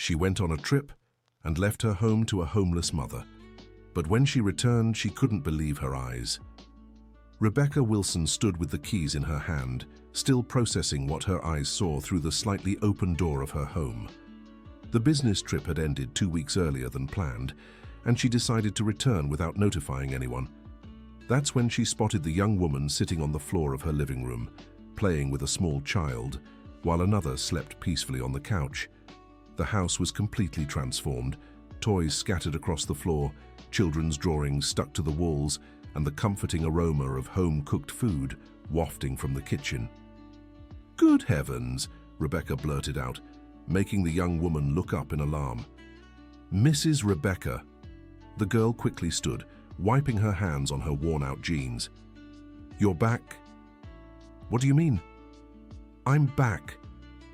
She went on a trip and left her home to a homeless mother. But when she returned, she couldn't believe her eyes. Rebecca Wilson stood with the keys in her hand, still processing what her eyes saw through the slightly open door of her home. The business trip had ended 2 weeks earlier than planned, and she decided to return without notifying anyone. That's when she spotted the young woman sitting on the floor of her living room, playing with a small child, while another slept peacefully on the couch. The house was completely transformed, toys scattered across the floor, children's drawings stuck to the walls, and the comforting aroma of home-cooked food wafting from the kitchen. "Good heavens," Rebecca blurted out, making the young woman look up in alarm. "Mrs. Rebecca." The girl quickly stood, wiping her hands on her worn-out jeans. "You're back?" "What do you mean?" "I'm back.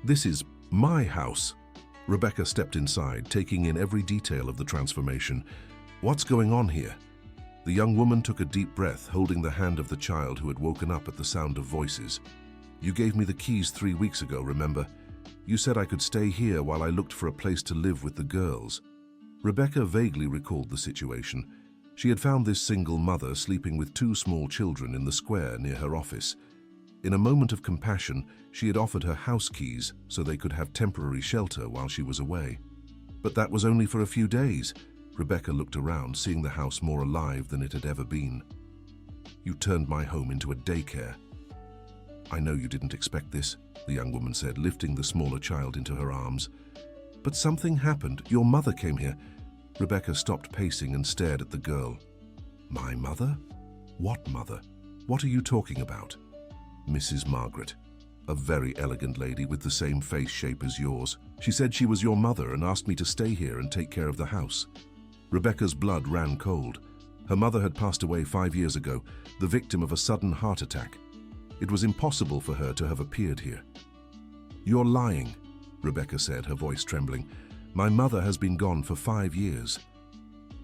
This is my house." Rebecca stepped inside, taking in every detail of the transformation. "What's going on here?" The young woman took a deep breath, holding the hand of the child who had woken up at the sound of voices. "You gave me the keys 3 weeks ago, remember? You said I could stay here while I looked for a place to live with the girls." Rebecca vaguely recalled the situation. She had found this single mother sleeping with 2 small children in the square near her office. In a moment of compassion, she had offered her house keys so they could have temporary shelter while she was away. But that was only for a few days. Rebecca looked around, seeing the house more alive than it had ever been. "You turned my home into a daycare." "I know you didn't expect this," the young woman said, lifting the smaller child into her arms. "But something happened. Your mother came here." Rebecca stopped pacing and stared at the girl. "My mother? What mother? What are you talking about?" "Mrs. Margaret, a very elegant lady with the same face shape as yours. She said she was your mother and asked me to stay here and take care of the house." Rebecca's blood ran cold. Her mother had passed away 5 years ago, the victim of a sudden heart attack. It was impossible for her to have appeared here. "You're lying," Rebecca said, her voice trembling. "My mother has been gone for 5 years."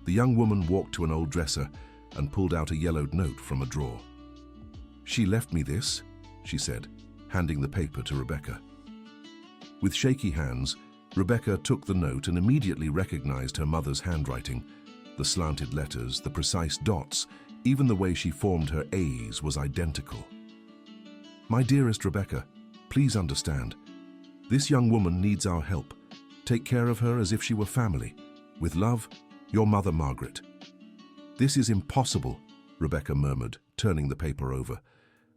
The young woman walked to an old dresser and pulled out a yellowed note from a drawer. "She left me this," she said, handing the paper to Rebecca. With shaky hands, Rebecca took the note and immediately recognized her mother's handwriting. The slanted letters, the precise dots, even the way she formed her A's was identical. "My dearest Rebecca, please understand. This young woman needs our help. Take care of her as if she were family. With love, your mother Margaret." "This is impossible," Rebecca murmured, turning the paper over.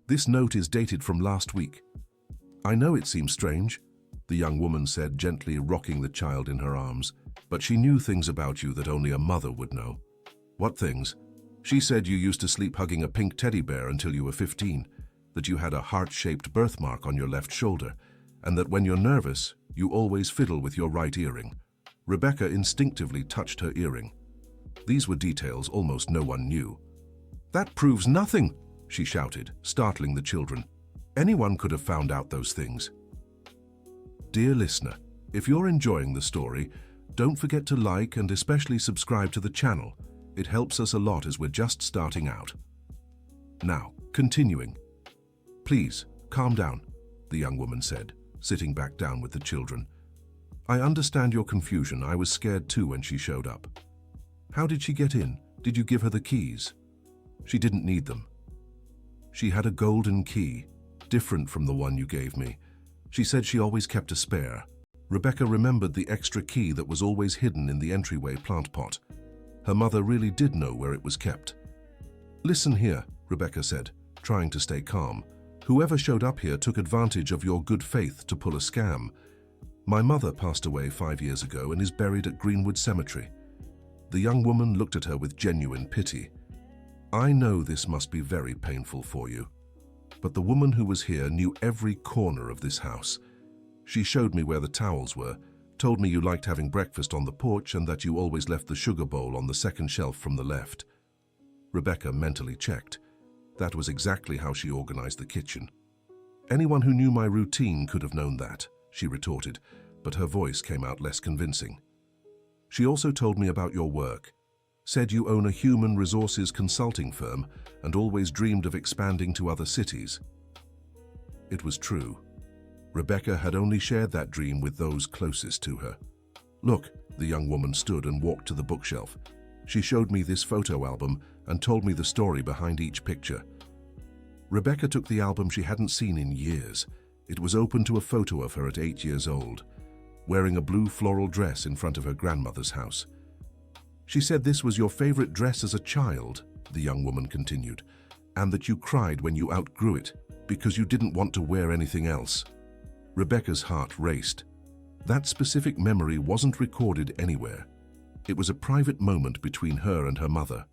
"This note is dated from last week." "I know it seems strange," the young woman said, gently rocking the child in her arms. "But she knew things about you that only a mother would know." "What things?" "She said you used to sleep hugging a pink teddy bear until you were 15, that you had a heart-shaped birthmark on your left shoulder, and that when you're nervous, you always fiddle with your right earring." Rebecca instinctively touched her earring. These were details almost no one knew. "That proves nothing," she shouted, startling the children. "Anyone could have found out those things." Dear listener, if you're enjoying the story, don't forget to like and especially subscribe to the channel. It helps us a lot as we're just starting out. Now, continuing. "Please, calm down," the young woman said, sitting back down with the children. "I understand your confusion. I was scared too when she showed up." "How did she get in? Did you give her the keys?" "She didn't need them. She had a golden key, different from the one you gave me. She said she always kept a spare." Rebecca remembered the extra key that was always hidden in the entryway plant pot. Her mother really did know where it was kept. "Listen here," Rebecca said, trying to stay calm. "Whoever showed up here took advantage of your good faith to pull a scam. My mother passed away 5 years ago and is buried at Greenwood Cemetery." The young woman looked at her with genuine pity. "I know this must be very painful for you, but the woman who was here knew every corner of this house. She showed me where the towels were, told me you liked having breakfast on the porch and that you always left the sugar bowl on the second shelf from the left." Rebecca mentally checked. That was exactly how she organized the kitchen. "Anyone who knew my routine could have known that," she retorted, but her voice came out less convincing. "She also told me about your work. Said you own a human resources consulting firm and always dreamed of expanding to other cities." It was true. Rebecca had only shared that dream with those closest to her. Look, the young woman stood and walked to the bookshelf. She showed me this photo album and told me the story behind each picture. Rebecca took the album she hadn't seen in years. It was open to a photo of her at 8 years old, wearing a blue floral dress in front of her grandmother's house. She said this was your favorite dress as a child, the young woman continued, and that you cried when you outgrew it because you didn't want to wear anything else. Rebecca's heart raced. That specific memory wasn't recorded anywhere. It was a private moment between her and her mother.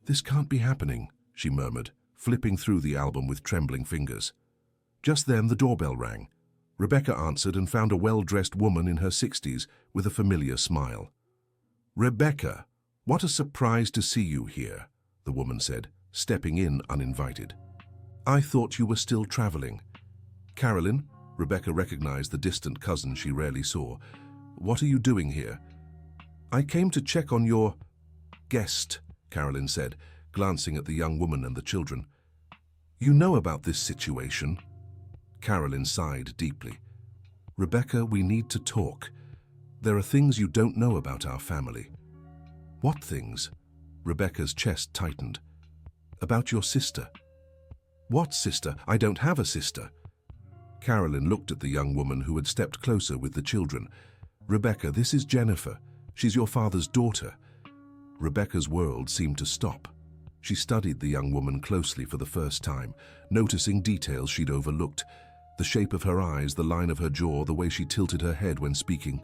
"This can't be happening," she murmured, flipping through the album with trembling fingers. Just then the doorbell rang. Rebecca answered and found a well-dressed woman in her 60s with a familiar smile. "Rebecca, what a surprise to see you here," the woman said, stepping in uninvited. "I thought you were still traveling." "Carolyn," Rebecca recognized the distant cousin she rarely saw. "What are you doing here?" "I came to check on your guest," Carolyn said, glancing at the young woman and the children. "You know about this situation?" Carolyn sighed deeply. "Rebecca, we need to talk. There are things you don't know about our family." "What things?" Rebecca's chest tightened. "About your sister." "What sister? I don't have a sister." Carolyn looked at the young woman who had stepped closer with the children. "Rebecca, this is Jennifer. She's your father's daughter." Rebecca's world seemed to stop. She studied the young woman closely for the first time, noticing details she'd overlooked. The shape of her eyes, the line of her jaw, the way she tilted her head when speaking.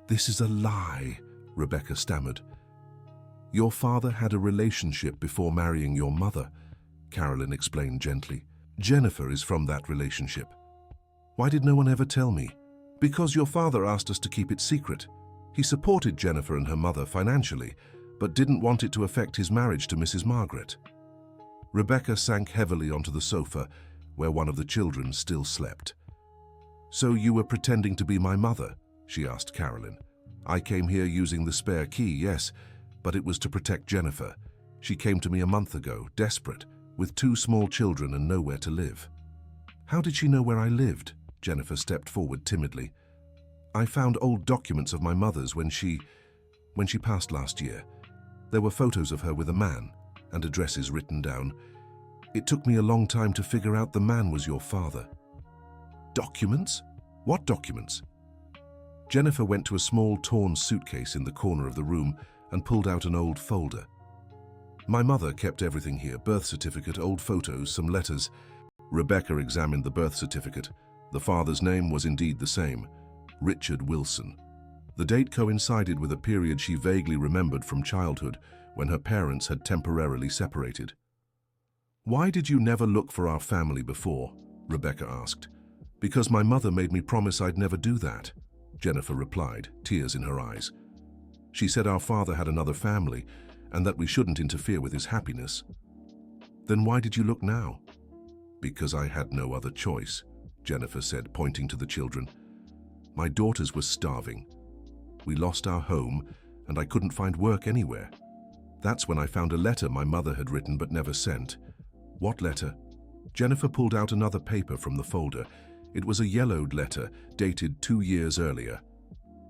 "This is a lie," Rebecca stammered. "Your father had a relationship before marrying your mother," Carolyn explained gently. "Jennifer is from that relationship." "Why did no one ever tell me?" "Because your father asked us to keep it secret. He supported Jennifer and her mother financially, but didn't want it to affect his marriage to Mrs. Margaret." Rebecca sank heavily onto the sofa, where one of the children still slept. "So you were pretending to be my mother?" she asked Carolyn. "I came here using the spare key, yes, but it was to protect Jennifer. She came to me a month ago, desperate, with 2 small children and nowhere to live." "How did she know where I lived?" Jennifer stepped forward timidly. "I found old documents of my mother's when she passed last year. There were photos of her with a man and addresses written down. It took me a long time to figure out the man was your father." "Documents? What documents?" Jennifer went to a small torn suitcase in the corner of the room and pulled out an old folder. "My mother kept everything here, birth certificate, old photos, some letters." Rebecca examined the birth certificate. The father's name was indeed the same, Richard Wilson. The date coincided with a period she vaguely remembered from childhood when her parents had temporarily separated. "Why did you never look for our family before?" Rebecca asked. "Because my mother made me promise I'd never do that," Jennifer replied, tears in her eyes. "She said our father had another family and that we shouldn't interfere with his happiness." "Then why did you look now?" "Because I had no other choice," Jennifer said, pointing to the children. "My daughters were starving. We lost our home and I couldn't find work anywhere. That's when I found a letter my mother had written but never sent." "What letter?" Jennifer pulled out another paper from the folder. It was a yellowed letter dated 2 years earlier.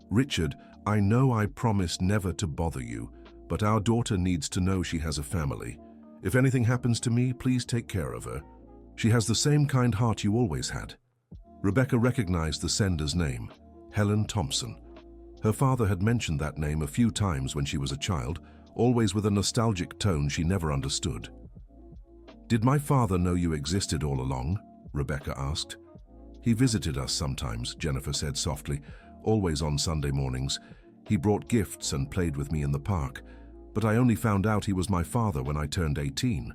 "Richard, I know I promised never to bother you, but our daughter needs to know she has a family. If anything happens to me, please take care of her. She has the same kind heart you always had." Rebecca recognized the sender's name, Helen Thompson. Her father had mentioned that name a few times when she was a child, always with a nostalgic tone she never understood. "Did my father know you existed all along?" Rebecca asked. "He visited us sometimes," Jennifer said softly, "always on Sunday mornings. He brought gifts and played with me in the park, but I only found out he was my father when I turned 18.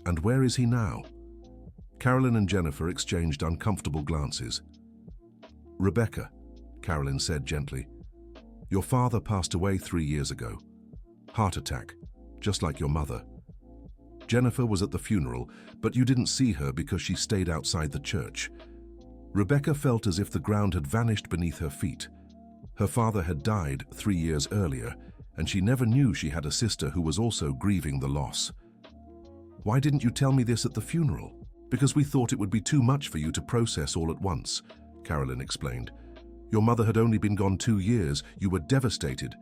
"And where is he now?" Carolyn and Jennifer exchanged uncomfortable glances. "Rebecca," Carolyn said gently, "your father passed away 3 years ago. Heart attack, just like your mother. Jennifer was at the funeral, but you didn't see her because she stayed outside the church." Rebecca felt as if the ground had vanished beneath her feet. Her father had died 3 years earlier, and she never knew she had a sister who was also grieving the loss. "Why didn't you tell me this at the funeral?" "Because we thought it would be too much for you to process all at once," Carolyn explained. Your mother had only been gone 2 years. You were devastated.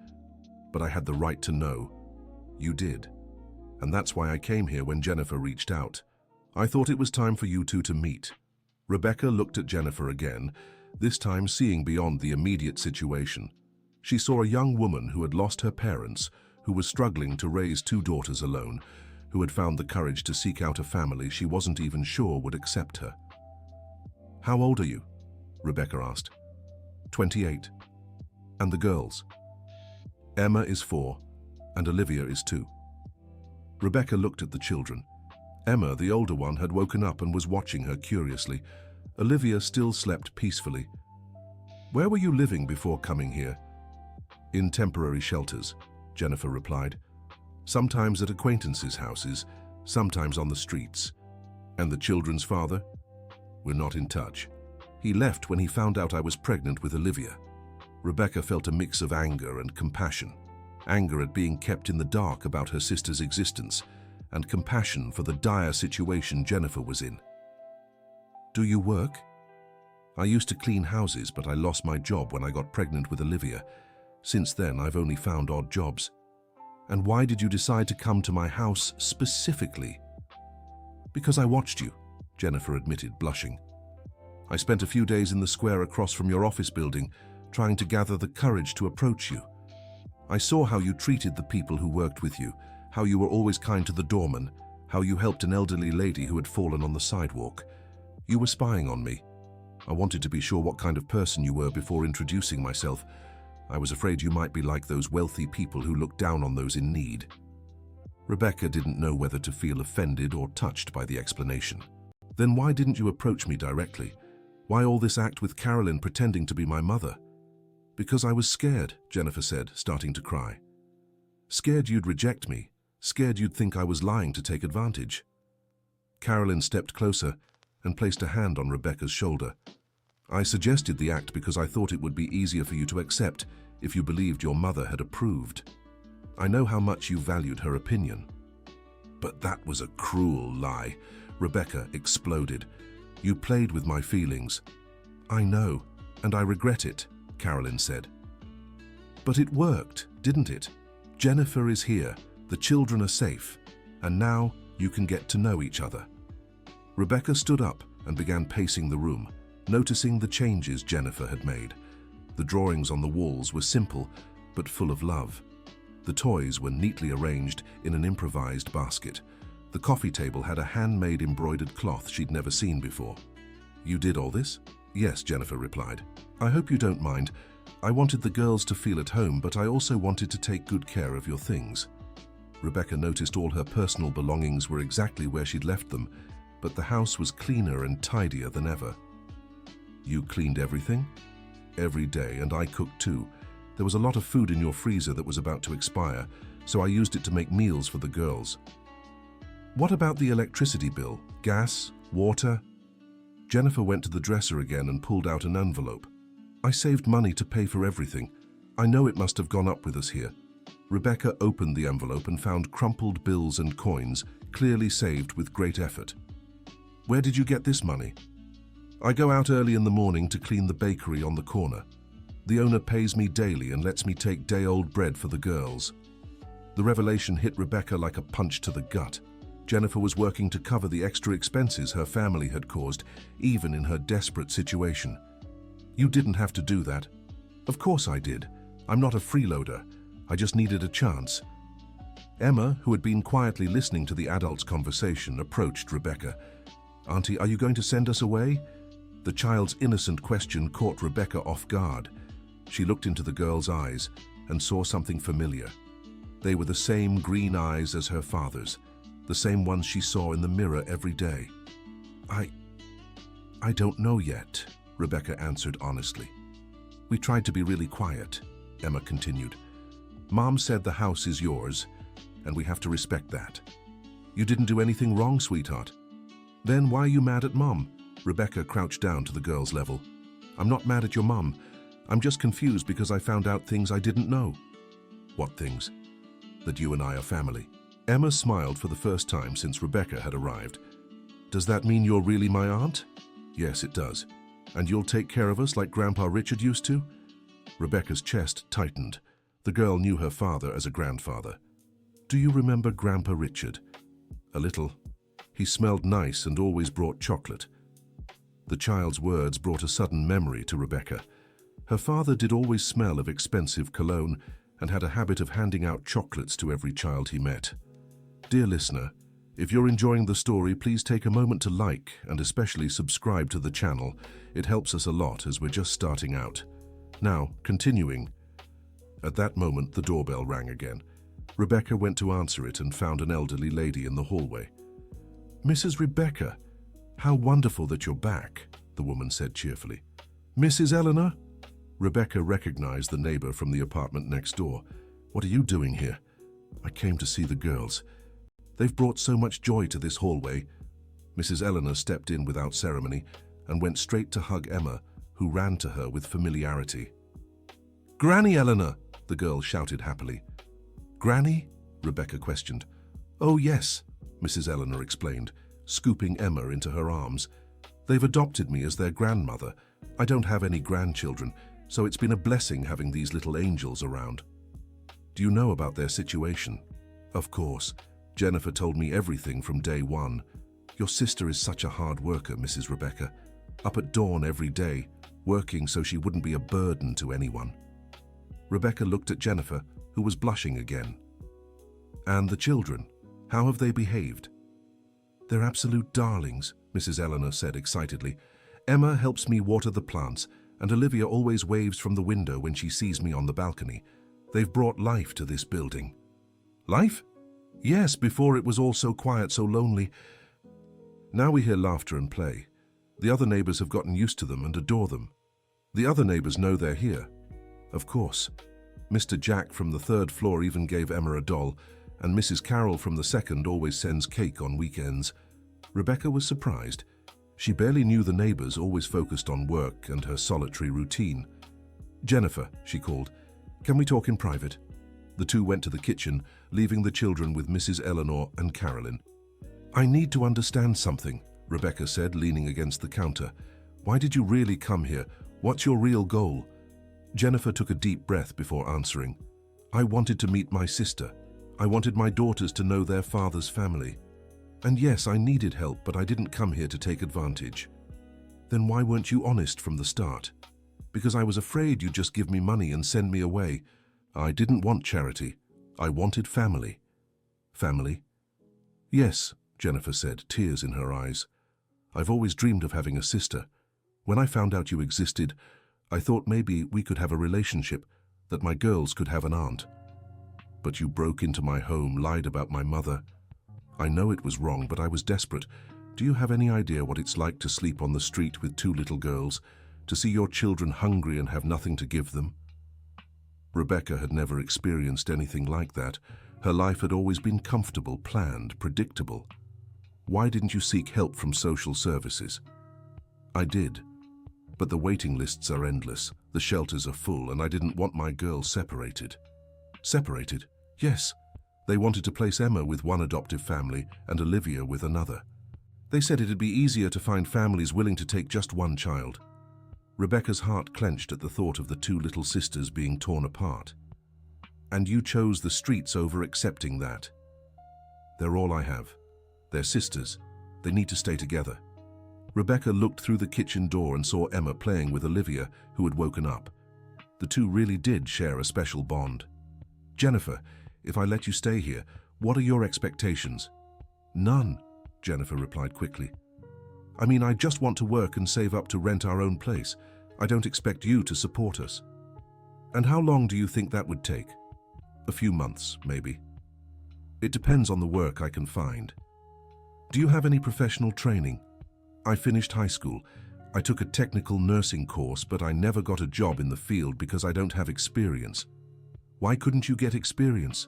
But I had the right to know. You did. And that's why I came here when Jennifer reached out. I thought it was time for you two to meet. Rebecca looked at Jennifer again, this time seeing beyond the immediate situation. She saw a young woman who had lost her parents, who was struggling to raise 2 daughters alone, who had found the courage to seek out a family she wasn't even sure would accept her. How old are you? Rebecca asked. 28. And the girls? Emma is 4, and Olivia is 2. Rebecca looked at the children. Emma, the older one, had woken up and was watching her curiously. Olivia still slept peacefully. Where were you living before coming here? In temporary shelters, Jennifer replied. Sometimes at acquaintances' houses, sometimes on the streets. And the children's father? We're not in touch. He left when he found out I was pregnant with Olivia. Rebecca felt a mix of anger and compassion. Anger at being kept in the dark about her sister's existence, and compassion for the dire situation Jennifer was in. Do you work? I used to clean houses, but I lost my job when I got pregnant with Olivia. Since then, I've only found odd jobs. And why did you decide to come to my house specifically? Because I watched you, Jennifer admitted, blushing. I spent a few days in the square across from your office building, trying to gather the courage to approach you. I saw how you treated the people who worked with you, how you were always kind to the doorman, how you helped an elderly lady who had fallen on the sidewalk. You were spying on me. I wanted to be sure what kind of person you were before introducing myself. I was afraid you might be like those wealthy people who look down on those in need. Rebecca didn't know whether to feel offended or touched by the explanation. Then why didn't you approach me directly? Why all this act with Carolyn pretending to be my mother? Because I was scared, Jennifer said, starting to cry. Scared you'd reject me, scared you'd think I was lying to take advantage. Carolyn stepped closer and placed a hand on Rebecca's shoulder. I suggested the act because I thought it would be easier for you to accept if you believed your mother had approved. I know how much you valued her opinion. But that was a cruel lie, Rebecca exploded. You played with my feelings. I know, and I regret it, Carolyn said. But it worked, didn't it? Jennifer is here, the children are safe, and now you can get to know each other. Rebecca stood up and began pacing the room, noticing the changes Jennifer had made. The drawings on the walls were simple, but full of love. The toys were neatly arranged in an improvised basket. The coffee table had a handmade embroidered cloth she'd never seen before. You did all this? Yes, Jennifer replied. I hope you don't mind. I wanted the girls to feel at home, but I also wanted to take good care of your things. Rebecca noticed all her personal belongings were exactly where she'd left them, but the house was cleaner and tidier than ever. You cleaned everything? Every day, and I cooked too. There was a lot of food in your freezer that was about to expire, so I used it to make meals for the girls. What about the electricity bill? Gas? Water? Jennifer went to the dresser again and pulled out an envelope. I saved money to pay for everything. I know it must have gone up with us here. Rebecca opened the envelope and found crumpled bills and coins, clearly saved with great effort. Where did you get this money? I go out early in the morning to clean the bakery on the corner. The owner pays me daily and lets me take day-old bread for the girls. The revelation hit Rebecca like a punch to the gut. Jennifer was working to cover the extra expenses her family had caused, even in her desperate situation. You didn't have to do that. Of course I did. I'm not a freeloader. I just needed a chance. Emma, who had been quietly listening to the adults' conversation, approached Rebecca. Auntie, are you going to send us away? The child's innocent question caught Rebecca off guard. She looked into the girl's eyes and saw something familiar. They were the same green eyes as her father's, the same ones she saw in the mirror every day. I don't know yet, Rebecca answered honestly. We tried to be really quiet, Emma continued. Mom said the house is yours, and we have to respect that. You didn't do anything wrong, sweetheart. Then why are you mad at Mom? Rebecca crouched down to the girl's level. I'm not mad at your mom. I'm just confused because I found out things I didn't know. What things? That you and I are family. Emma smiled for the first time since Rebecca had arrived. Does that mean you're really my aunt? Yes, it does. And you'll take care of us like Grandpa Richard used to? Rebecca's chest tightened. The girl knew her father as a grandfather. Do you remember Grandpa Richard? A little. He smelled nice and always brought chocolate. The child's words brought a sudden memory to Rebecca. Her father did always smell of expensive cologne and had a habit of handing out chocolates to every child he met. Dear listener, if you're enjoying the story, please take a moment to like and especially subscribe to the channel. It helps us a lot as we're just starting out. Now, continuing. At that moment, the doorbell rang again. Rebecca went to answer it and found an elderly lady in the hallway. Mrs. Rebecca, how wonderful that you're back, the woman said cheerfully. Mrs. Eleanor? Rebecca recognized the neighbor from the apartment next door. What are you doing here? I came to see the girls. They've brought so much joy to this hallway. Mrs. Eleanor stepped in without ceremony and went straight to hug Emma, who ran to her with familiarity. Granny Eleanor, the girl shouted happily. Granny? Rebecca questioned. Oh yes, Mrs. Eleanor explained, scooping Emma into her arms. They've adopted me as their grandmother. I don't have any grandchildren, so it's been a blessing having these little angels around. Do you know about their situation? Of course. Jennifer told me everything from day one. Your sister is such a hard worker, Mrs. Rebecca. Up at dawn every day, working so she wouldn't be a burden to anyone. Rebecca looked at Jennifer, who was blushing again. And the children, how have they behaved? They're absolute darlings, Mrs. Eleanor said excitedly. Emma helps me water the plants, and Olivia always waves from the window when she sees me on the balcony. They've brought life to this building. Life? Yes, before it was all so quiet, so lonely. Now we hear laughter and play. The other neighbors have gotten used to them and adore them. The other neighbors know they're here. Of course. Mr. Jack from the 3rd floor even gave Emma a doll, and Mrs. Carroll from the 2nd always sends cake on weekends. Rebecca was surprised. She barely knew the neighbors, always focused on work and her solitary routine. Jennifer, she called, can we talk in private? The two went to the kitchen, leaving the children with Mrs. Eleanor and Carolyn. I need to understand something, Rebecca said, leaning against the counter. Why did you really come here? What's your real goal? Jennifer took a deep breath before answering. I wanted to meet my sister. I wanted my daughters to know their father's family. And yes, I needed help, but I didn't come here to take advantage. Then why weren't you honest from the start? Because I was afraid you'd just give me money and send me away. I didn't want charity. I wanted family. Family? Yes, Jennifer said, tears in her eyes. I've always dreamed of having a sister. When I found out you existed, I thought maybe we could have a relationship, that my girls could have an aunt. But you broke into my home, lied about my mother. I know it was wrong, but I was desperate. Do you have any idea what it's like to sleep on the street with 2 little girls, to see your children hungry and have nothing to give them? Rebecca had never experienced anything like that. Her life had always been comfortable, planned, predictable. Why didn't you seek help from social services? I did. But the waiting lists are endless, the shelters are full, and I didn't want my girls separated. Separated? Yes. They wanted to place Emma with one adoptive family and Olivia with another. They said it'd be easier to find families willing to take just one child. Rebecca's heart clenched at the thought of the 2 little sisters being torn apart. And you chose the streets over accepting that. They're all I have. They're sisters. They need to stay together. Rebecca looked through the kitchen door and saw Emma playing with Olivia, who had woken up. The two really did share a special bond. Jennifer, if I let you stay here, what are your expectations? None, Jennifer replied quickly. I mean, I just want to work and save up to rent our own place. I don't expect you to support us. And how long do you think that would take? A few months, maybe. It depends on the work I can find. Do you have any professional training? I finished high school. I took a technical nursing course, but I never got a job in the field because I don't have experience. Why couldn't you get experience?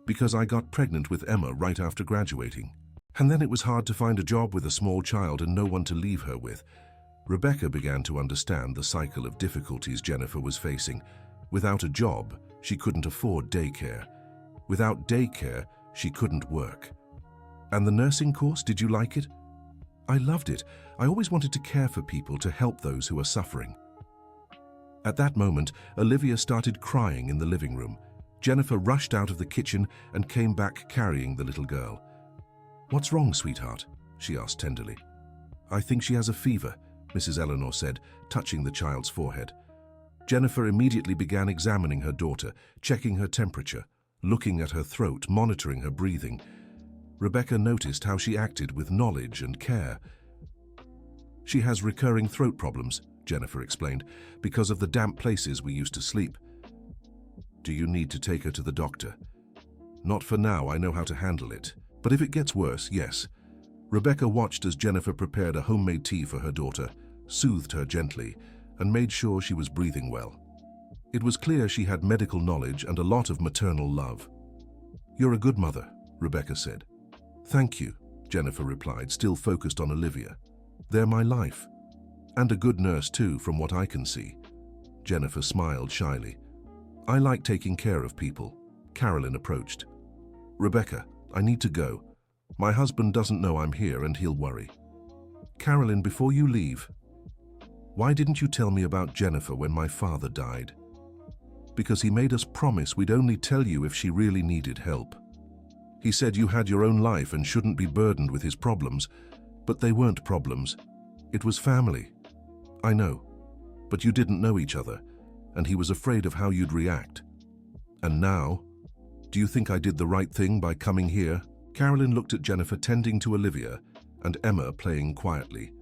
Because I got pregnant with Emma right after graduating. And then it was hard to find a job with a small child and no one to leave her with. Rebecca began to understand the cycle of difficulties Jennifer was facing. Without a job, she couldn't afford daycare. Without daycare, she couldn't work. And the nursing course, did you like it? I loved it. I always wanted to care for people, to help those who are suffering. At that moment, Olivia started crying in the living room. Jennifer rushed out of the kitchen and came back carrying the little girl. "What's wrong, sweetheart?" she asked tenderly. "I think she has a fever," Mrs. Eleanor said, touching the child's forehead. Jennifer immediately began examining her daughter, checking her temperature, looking at her throat, monitoring her breathing. Rebecca noticed how she acted with knowledge and care. "She has recurring throat problems," Jennifer explained, "because of the damp places we used to sleep." "Do you need to take her to the doctor?" "Not for now, I know how to handle it. But if it gets worse, yes." Rebecca watched as Jennifer prepared a homemade tea for her daughter, soothed her gently, and made sure she was breathing well. It was clear she had medical knowledge and a lot of maternal love. "You're a good mother," Rebecca said. "Thank you," Jennifer replied, still focused on Olivia. "They're my life. And a good nurse too, from what I can see." Jennifer smiled shyly. "I like taking care of people." Carolyn approached. "Rebecca, I need to go. My husband doesn't know I'm here and he'll worry." "Carolyn, before you leave, why didn't you tell me about Jennifer when my father died?" "Because he made us promise we'd only tell you if she really needed help. He said you had your own life and shouldn't be burdened with his problems, but they weren't problems. It was family." "I know, but you didn't know each other, and he was afraid of how you'd react. And now, do you think I did the right thing by coming here?" Carolyn looked at Jennifer tending to Olivia and Emma playing quietly.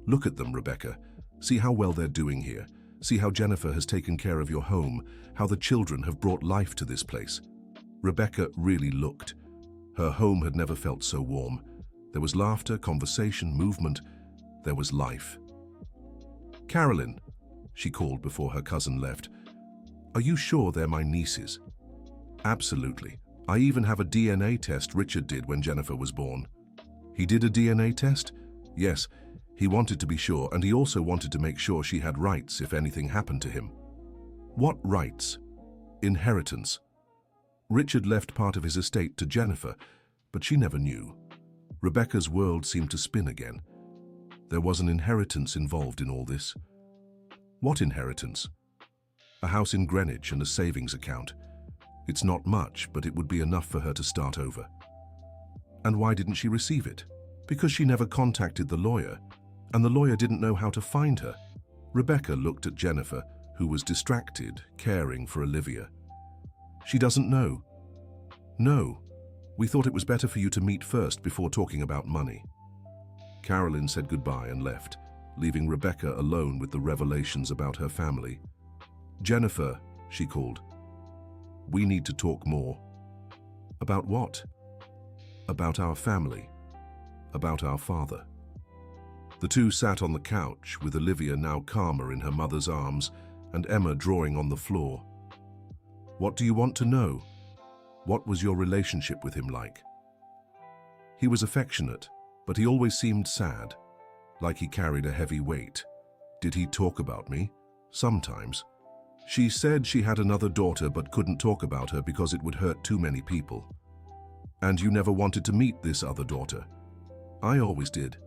"Look at them, Rebecca. See how well they're doing here. See how Jennifer has taken care of your home, how the children have brought life to this place." Rebecca really looked. Her home had never felt so warm. There was laughter, conversation, movement. There was life. "Carolyn," she called before her cousin left, "are you sure they're my nieces?" "Absolutely. I even have a DNA test Richard did when Jennifer was born." "He did a DNA test?" "Yes. He wanted to be sure, and he also wanted to make sure she had rights if anything happened to him." "What rights?" "Inheritance. Richard left part of his estate to Jennifer, but she never knew." Rebecca's world seemed to spin again. There was an inheritance involved in all this. "What inheritance?" "A house in Greenwich and a savings account. It's not much, but it would be enough for her to start over." "And why didn't she receive it?" "Because she never contacted the lawyer, and the lawyer didn't know how to find her." Rebecca looked at Jennifer, who was distracted, caring for Olivia. "She doesn't know." "No. We thought it was better for you to meet first before talking about money." Carolyn said goodbye and left, leaving Rebecca alone with the revelations about her family. "Jennifer," she called. "We need to talk more." "About what?" "About our family. About our father." The two sat on the couch, with Olivia now calmer in her mother's arms and Emma drawing on the floor. "What do you want to know? What was your relationship with him like?" "He was affectionate, but he always seemed sad, like he carried a heavy weight." "Did he talk about me?" "Sometimes. She said she had another daughter but couldn't talk about her because it would hurt too many people." "And you never wanted to meet this other daughter?" "I always did,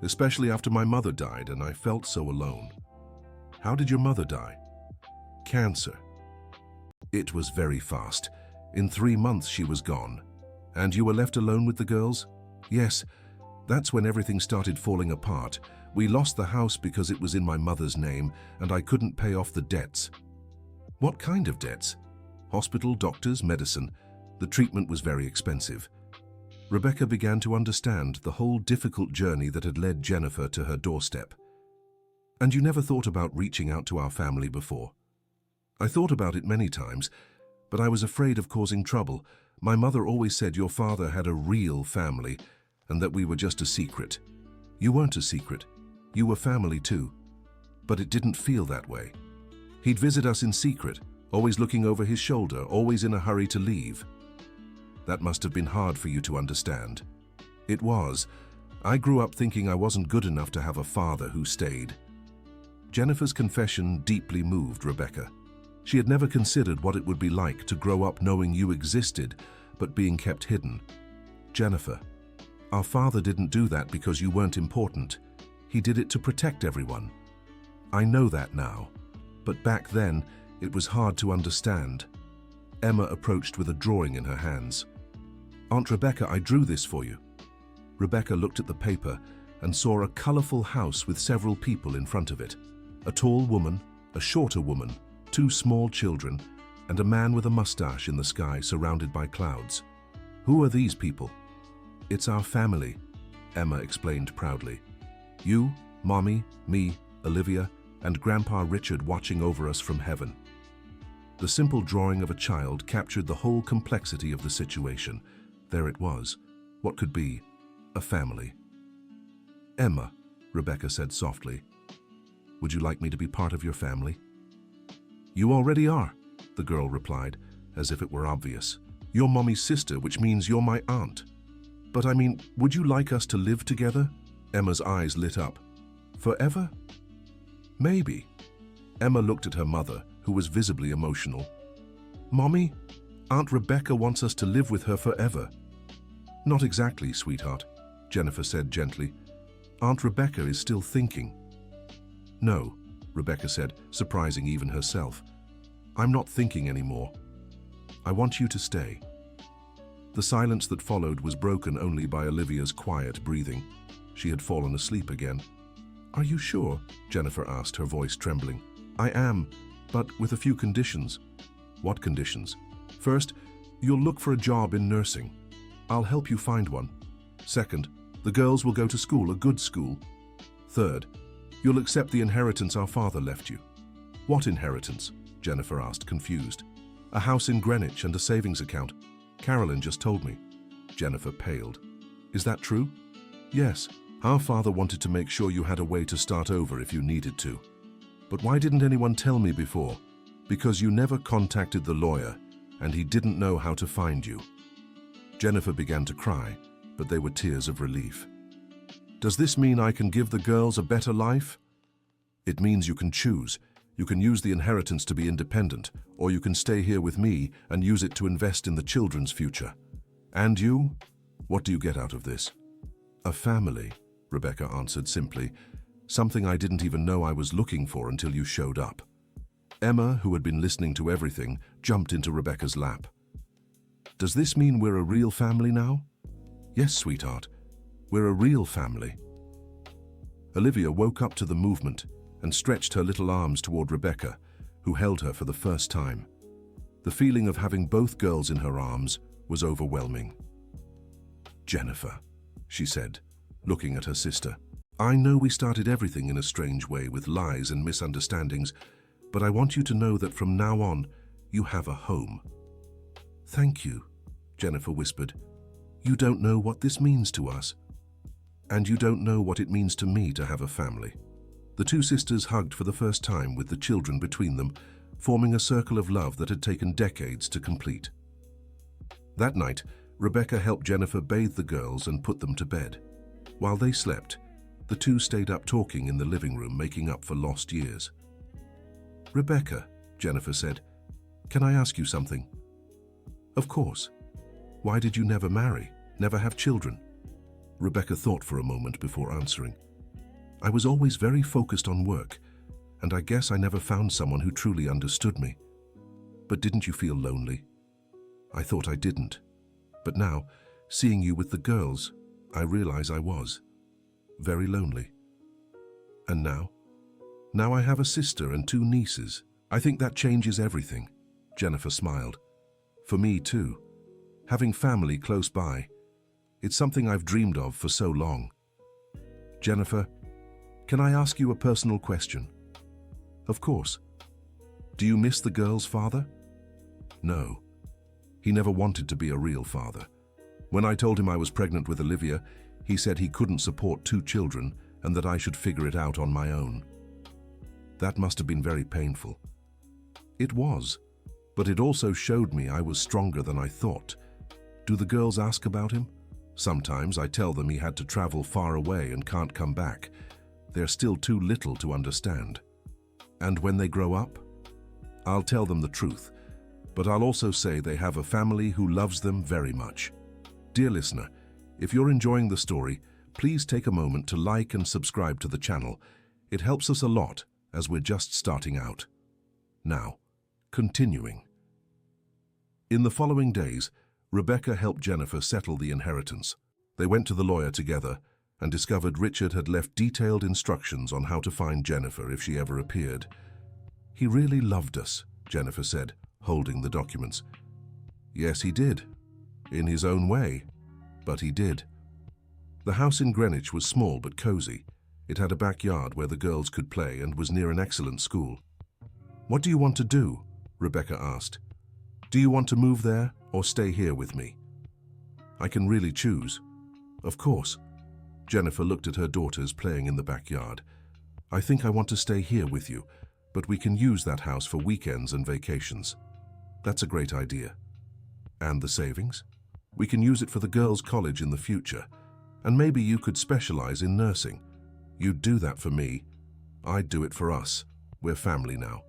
especially after my mother died and I felt so alone." "How did your mother die?" "Cancer. It was very fast. In 3 months she was gone." "And you were left alone with the girls?" "Yes. That's when everything started falling apart. We lost the house because it was in my mother's name and I couldn't pay off the debts." "What kind of debts?" "Hospital, doctors, medicine. The treatment was very expensive." Rebecca began to understand the whole difficult journey that had led Jennifer to her doorstep. "And you never thought about reaching out to our family before?" "I thought about it many times, but I was afraid of causing trouble. My mother always said your father had a real family and that we were just a secret." "You weren't a secret. You were family too. But it didn't feel that way. He'd visit us in secret, always looking over his shoulder, always in a hurry to leave." "That must have been hard for you to understand." "It was. I grew up thinking I wasn't good enough to have a father who stayed." Jennifer's confession deeply moved Rebecca. She had never considered what it would be like to grow up knowing you existed, but being kept hidden. "Jennifer, Our father didn't do that because you weren't important. He did it to protect everyone. I know that now, but back then, it was hard to understand. Emma approached with a drawing in her hands. Aunt Rebecca, I drew this for you. Rebecca looked at the paper and saw a colorful house with several people in front of it. A tall woman, a shorter woman, 2 small children, and a man with a mustache in the sky surrounded by clouds. Who are these people? It's our family, Emma explained proudly. You, Mommy, me, Olivia, and Grandpa Richard watching over us from heaven. The simple drawing of a child captured the whole complexity of the situation. There it was. What could be? A family. Emma, Rebecca said softly, would you like me to be part of your family? You already are, the girl replied, as if it were obvious. You're Mommy's sister, which means you're my aunt. But I mean, would you like us to live together? Emma's eyes lit up. Forever? Maybe. Emma looked at her mother, who was visibly emotional. Mommy, Aunt Rebecca wants us to live with her forever. Not exactly, sweetheart, Jennifer said gently. Aunt Rebecca is still thinking. No, Rebecca said, surprising even herself. I'm not thinking anymore. I want you to stay. The silence that followed was broken only by Olivia's quiet breathing. She had fallen asleep again. Are you sure? Jennifer asked, her voice trembling. I am, but with a few conditions. What conditions? First, you'll look for a job in nursing. I'll help you find one. Second, the girls will go to school, a good school. Third, you'll accept the inheritance our father left you. What inheritance? Jennifer asked, confused. A house in Greenwich and a savings account. Carolyn just told me. Jennifer paled. Is that true? Yes. Our father wanted to make sure you had a way to start over if you needed to. But why didn't anyone tell me before? Because you never contacted the lawyer, and he didn't know how to find you. Jennifer began to cry, but they were tears of relief. Does this mean I can give the girls a better life? It means you can choose. You can use the inheritance to be independent, or you can stay here with me and use it to invest in the children's future. And you? What do you get out of this? A family, Rebecca answered simply, something I didn't even know I was looking for until you showed up. Emma, who had been listening to everything, jumped into Rebecca's lap. Does this mean we're a real family now? Yes, sweetheart. We're a real family. Olivia woke up to the movement and stretched her little arms toward Rebecca, who held her for the first time. The feeling of having both girls in her arms was overwhelming. Jennifer, she said, looking at her sister. I know we started everything in a strange way with lies and misunderstandings, but I want you to know that from now on, you have a home. Thank you, Jennifer whispered. You don't know what this means to us. And you don't know what it means to me to have a family. The two sisters hugged for the first time with the children between them, forming a circle of love that had taken decades to complete. That night, Rebecca helped Jennifer bathe the girls and put them to bed. While they slept, the two stayed up talking in the living room, making up for lost years. Rebecca, Jennifer said, can I ask you something? Of course. Why did you never marry, never have children? Rebecca thought for a moment before answering. I was always very focused on work, and I guess I never found someone who truly understood me. But didn't you feel lonely? I thought I didn't. But now, seeing you with the girls, I realize I was. Very lonely. And now? Now I have a sister and 2 nieces. I think that changes everything. Jennifer smiled. For me too. Having family close by. It's something I've dreamed of for so long. Jennifer, can I ask you a personal question? Of course. Do you miss the girl's father? No. He never wanted to be a real father. When I told him I was pregnant with Olivia, he said he couldn't support 2 children and that I should figure it out on my own. That must have been very painful. It was, but it also showed me I was stronger than I thought. Do the girls ask about him? Sometimes I tell them he had to travel far away and can't come back. They're still too little to understand. And when they grow up, I'll tell them the truth, but I'll also say they have a family who loves them very much. Dear listener, If you're enjoying the story, please take a moment to like and subscribe to the channel. It helps us a lot as we're just starting out. Now, continuing. In the following days, Rebecca helped Jennifer settle the inheritance. They went to the lawyer together and discovered Richard had left detailed instructions on how to find Jennifer if she ever appeared. "He really loved us," Jennifer said, holding the documents. "Yes, he did. In his own way, but he did." The house in Greenwich was small but cozy. It had a backyard where the girls could play and was near an excellent school. "What do you want to do?" Rebecca asked. "Do you want to move there or stay here with me?" "I can really choose." "Of course." Jennifer looked at her daughters playing in the backyard. "I think I want to stay here with you, but we can use that house for weekends and vacations." "That's a great idea." "And the savings? We can use it for the girls' college in the future. And maybe you could specialize in nursing. You'd do that for me. I'd do it for us. We're family now."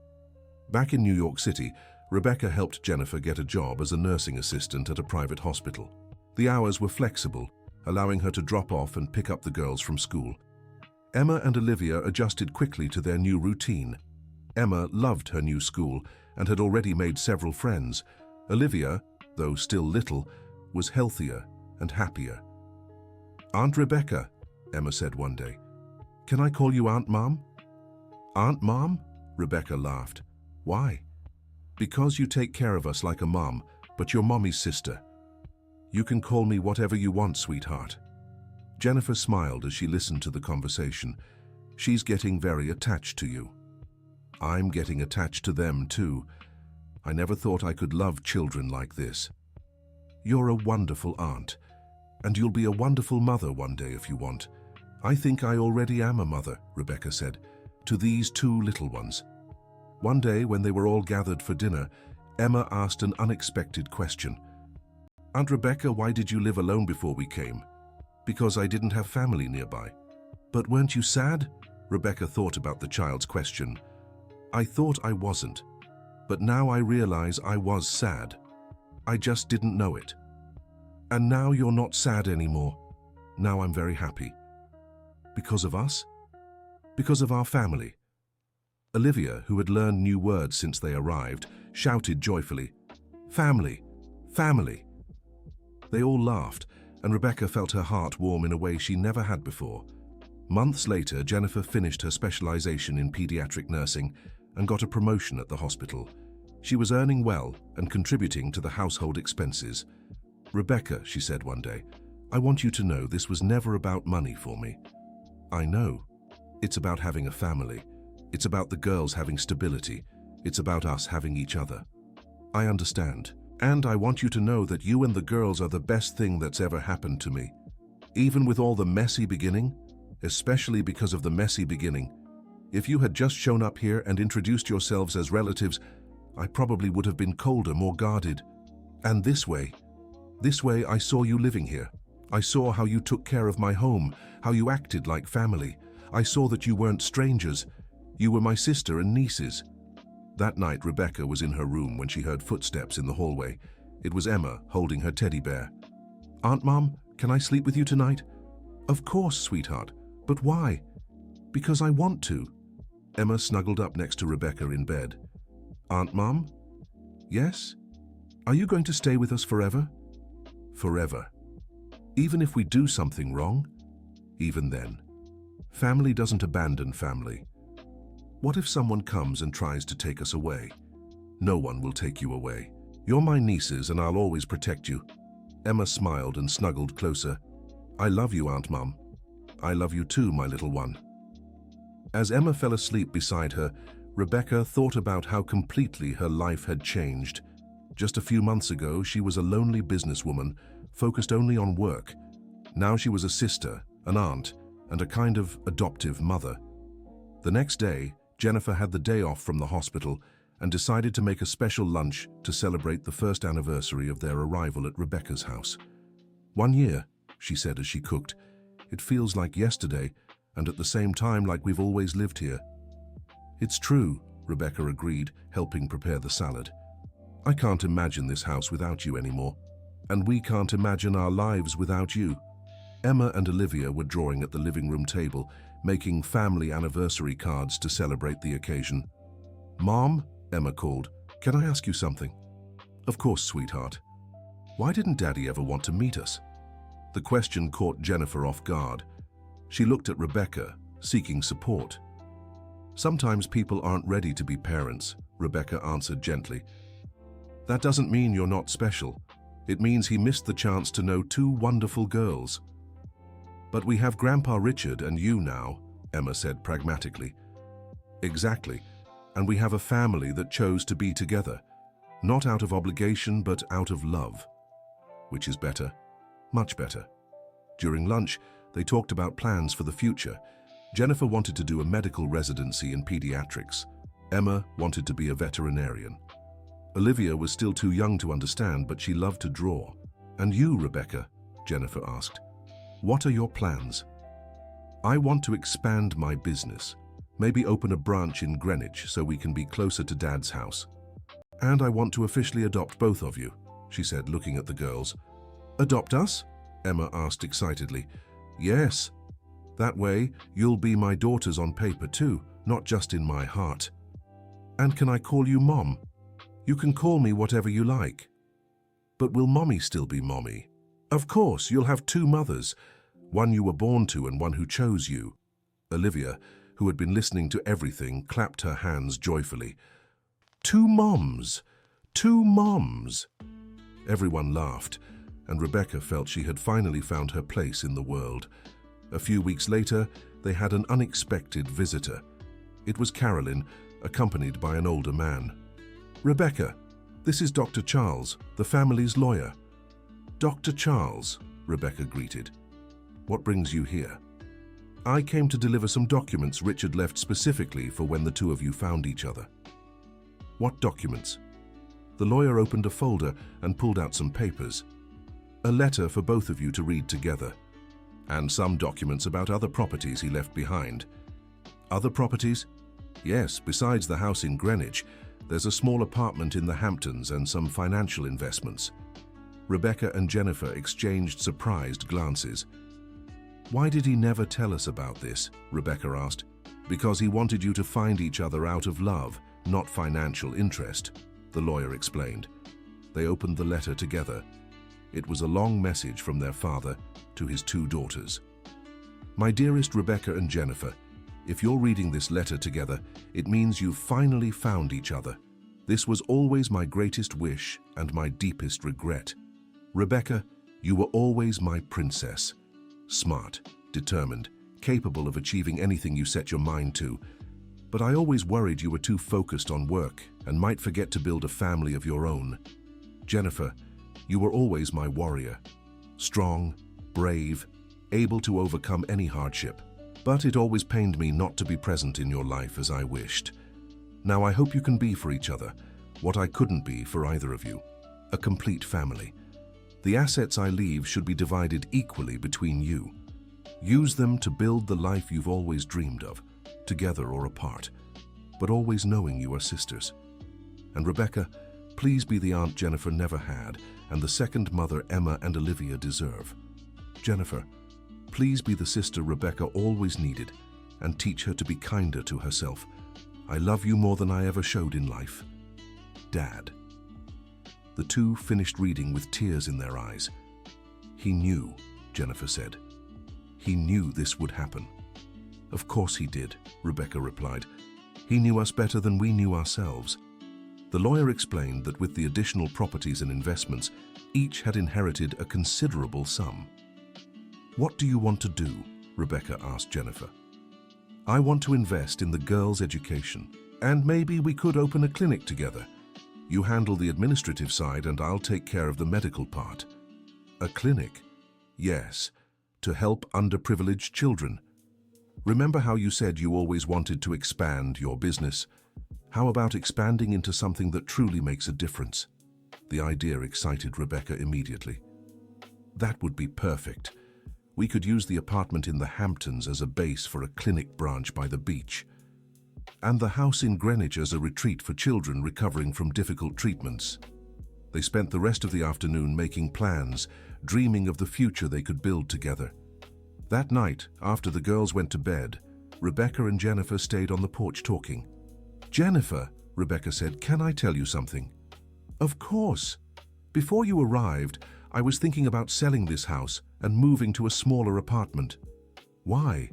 Back in New York City, Rebecca helped Jennifer get a job as a nursing assistant at a private hospital. The hours were flexible, allowing her to drop off and pick up the girls from school. Emma and Olivia adjusted quickly to their new routine. Emma loved her new school and had already made several friends. Olivia, though still little, was healthier and happier. "Aunt Rebecca," Emma said one day. "Can I call you Aunt Mom?" "Aunt Mom?" Rebecca laughed. "Why?" "Because you take care of us like a mom, but you're Mommy's sister. You can call me whatever you want, sweetheart." Jennifer smiled as she listened to the conversation. "She's getting very attached to you." "I'm getting attached to them too. I never thought I could love children like this." "You're a wonderful aunt, and you'll be a wonderful mother one day if you want." "I think I already am a mother," Rebecca said, "to these two little ones." One day, when they were all gathered for dinner, Emma asked an unexpected question. "Aunt Rebecca, why did you live alone before we came?" "Because I didn't have family nearby." "But weren't you sad?" Rebecca thought about the child's question. "I thought I wasn't, but now I realize I was sad. I just didn't know it." "And now you're not sad anymore." "Now I'm very happy." "Because of us?" "Because of our family." Olivia, who had learned new words since they arrived, shouted joyfully, "Family! Family!" They all laughed, and Rebecca felt her heart warm in a way she never had before. Months later, Jennifer finished her specialization in pediatric nursing and got a promotion at the hospital. She was earning well and contributing to the household expenses. "Rebecca," she said one day, "I want you to know this was never about money for me." "I know. It's about having a family. It's about the girls having stability. It's about us having each other." "I understand. And I want you to know that you and the girls are the best thing that's ever happened to me. Even with all the messy beginning, especially because of the messy beginning. If you had just shown up here and introduced yourselves as relatives, I probably would have been colder, more guarded. And this way I saw you living here. I saw how you took care of my home, how you acted like family. I saw that you weren't strangers. You were my sister and nieces." That night, Rebecca was in her room when she heard footsteps in the hallway. It was Emma holding her teddy bear. "Aunt Mom, can I sleep with you tonight?" "Of course, sweetheart. But why?" "Because I want to." Emma snuggled up next to Rebecca in bed. "Aunt Mom?" "Yes?" "Are you going to stay with us forever?" "Forever." "Even if we do something wrong?" "Even then. Family doesn't abandon family." "What if someone comes and tries to take us away?" "No one will take you away. You're my nieces and I'll always protect you." Emma smiled and snuggled closer. "I love you, Aunt Mom." "I love you too, my little one." As Emma fell asleep beside her, Rebecca thought about how completely her life had changed. Just a few months ago, she was a lonely businesswoman, focused only on work. Now she was a sister, an aunt, and a kind of adoptive mother. The next day, Jennifer had the day off from the hospital and decided to make a special lunch to celebrate the first anniversary of their arrival at Rebecca's house. "1 year," she said as she cooked. "It feels like yesterday, and at the same time like we've always lived here." "It's true," Rebecca agreed, helping prepare the salad. "I can't imagine this house without you anymore, and we can't imagine our lives without you." Emma and Olivia were drawing at the living room table, making family anniversary cards to celebrate the occasion. "Mom," Emma called, "can I ask you something?" "Of course, sweetheart. Why didn't Daddy ever want to meet us?" The question caught Jennifer off guard. She looked at Rebecca, seeking support. "Sometimes people aren't ready to be parents," Rebecca answered gently. "That doesn't mean you're not special. It means he missed the chance to know two wonderful girls." "But we have Grandpa Richard and you now," Emma said pragmatically. "Exactly. And we have a family that chose to be together. Not out of obligation, but out of love." "Which is better?" "Much better." During lunch, they talked about plans for the future. Jennifer wanted to do a medical residency in pediatrics. Emma wanted to be a veterinarian. Olivia was still too young to understand, but she loved to draw. "And you, Rebecca?" Jennifer asked. "What are your plans?" "I want to expand my business. Maybe open a branch in Greenwich so we can be closer to Dad's house. And I want to officially adopt both of you," she said, looking at the girls. "Adopt us?" Emma asked excitedly. "Yes. That way, you'll be my daughters on paper too, not just in my heart." "And can I call you Mom?" "You can call me whatever you like." "But will Mommy still be Mommy?" "Of course, you'll have two mothers, one you were born to and one who chose you." Olivia, who had been listening to everything, clapped her hands joyfully. "Two moms! Two moms!" Everyone laughed, and Rebecca felt she had finally found her place in the world. A few weeks later, they had an unexpected visitor. It was Carolyn, accompanied by an older man. "Rebecca, this is Dr. Charles, the family's lawyer." "Dr. Charles," Rebecca greeted. "What brings you here?" "I came to deliver some documents Richard left specifically for when the two of you found each other." "What documents?" The lawyer opened a folder and pulled out some papers. "A letter for both of you to read together. And some documents about other properties he left behind." "Other properties?" "Yes, besides the house in Greenwich, there's a small apartment in the Hamptons and some financial investments." Rebecca and Jennifer exchanged surprised glances. "Why did he never tell us about this?" Rebecca asked. "Because he wanted you to find each other out of love, not financial interest," the lawyer explained. They opened the letter together. It was a long message from their father to his two daughters. "My dearest Rebecca and Jennifer, if you're reading this letter together, it means you've finally found each other. This was always my greatest wish and my deepest regret. Rebecca, you were always my princess. Smart, determined, capable of achieving anything you set your mind to. But I always worried you were too focused on work and might forget to build a family of your own. Jennifer, you were always my warrior. Strong, brave, able to overcome any hardship. But it always pained me not to be present in your life as I wished. Now I hope you can be for each other what I couldn't be for either of you. A complete family. The assets I leave should be divided equally between you. Use them to build the life you've always dreamed of, together or apart, but always knowing you are sisters. And Rebecca, please be the aunt Jennifer never had and the second mother Emma and Olivia deserve. Jennifer, please be the sister Rebecca always needed and teach her to be kinder to herself. I love you more than I ever showed in life. Dad." The two finished reading with tears in their eyes. "He knew," Jennifer said. "He knew this would happen." "Of course he did," Rebecca replied. "He knew us better than we knew ourselves." The lawyer explained that with the additional properties and investments, each had inherited a considerable sum. "What do you want to do?" Rebecca asked Jennifer. "I want to invest in the girls' education, and maybe we could open a clinic together. You handle the administrative side and I'll take care of the medical part." "A clinic?" "Yes, to help underprivileged children. Remember how you said you always wanted to expand your business? How about expanding into something that truly makes a difference?" The idea excited Rebecca immediately. "That would be perfect. We could use the apartment in the Hamptons as a base for a clinic branch by the beach, and the house in Greenwich as a retreat for children recovering from difficult treatments." They spent the rest of the afternoon making plans, dreaming of the future they could build together. That night, after the girls went to bed, Rebecca and Jennifer stayed on the porch talking. "Jennifer," Rebecca said, "can I tell you something?" "Of course. Before you arrived, I was thinking about selling this house and moving to a smaller apartment." "Why?"